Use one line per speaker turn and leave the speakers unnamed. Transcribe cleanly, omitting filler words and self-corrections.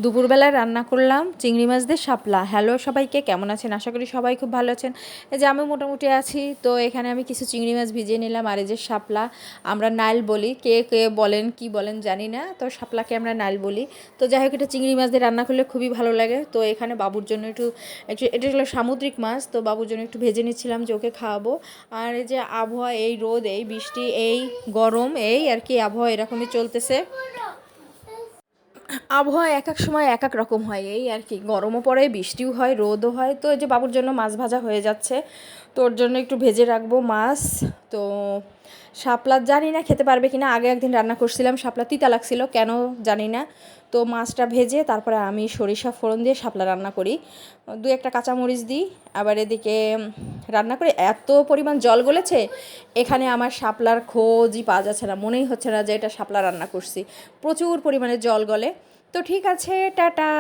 দুপুরবেলায় রান্না করলাম চিংড়ি মাছ দিয়ে শাপলা। হ্যালো সবাইকে, কেমন আছেন? আশা করি সবাই খুব ভালো আছেন। এই যে আমি মোটামুটি আছি। তো এখানে আমি কিছু চিংড়ি মাছ ভিজিয়ে নিলাম। আর এই যে শাপলা আমরা নাইল বলি, কে কে বলেন কি বলেন জানি না, তো শাপলাকে আমরা নাইল বলি। তো যাই হোক, এটা চিংড়ি মাছ দিয়ে রান্না করলে খুবই ভালো লাগে। তো এখানে বাবুর জন্য একটু এটা হলো সামুদ্রিক মাছ, তো বাবুর জন্য একটু ভেজে নিচ্ছিলাম যে ওকে খাওয়াবো। আর এই যে আবহাওয়া, এই রোদ, এই বৃষ্টি, এই গরম, এই আর কি আবহাওয়া এরকমই চলতেছে। আবহাওয়া এক এক সময় এক এক রকম হয়, এই আর কি, গরমও পড়ে, বৃষ্টিও হয়, রোদও হয়। তো এই যে বাবুর জন্য মাছ ভাজা হয়ে যাচ্ছে, তো ওর জন্য একটু ভেজে রাখবো মাছ। তো শাপলা জানি না খেতে পারবে কিনা, আগে একদিন রান্না করছিলাম, শাপলা তিতা লাগছিল কেন জানি না। তো মাছটা ভেজে তারপরে আমি সরিষা ফোড়ন দিয়ে শাপলা রান্না করি, দু একটা কাঁচামরিচ দিই। আবার এদিকে রান্না করে এত পরিমাণ জল গলেছে, এখানে আমার শাপলার খোঁজই পাওয়া যাচ্ছে না, মনেই হচ্ছে না যে এটা শাপলা রান্না করছি, প্রচুর পরিমাণে জল গলে। তো ঠিক আছে, টাটা।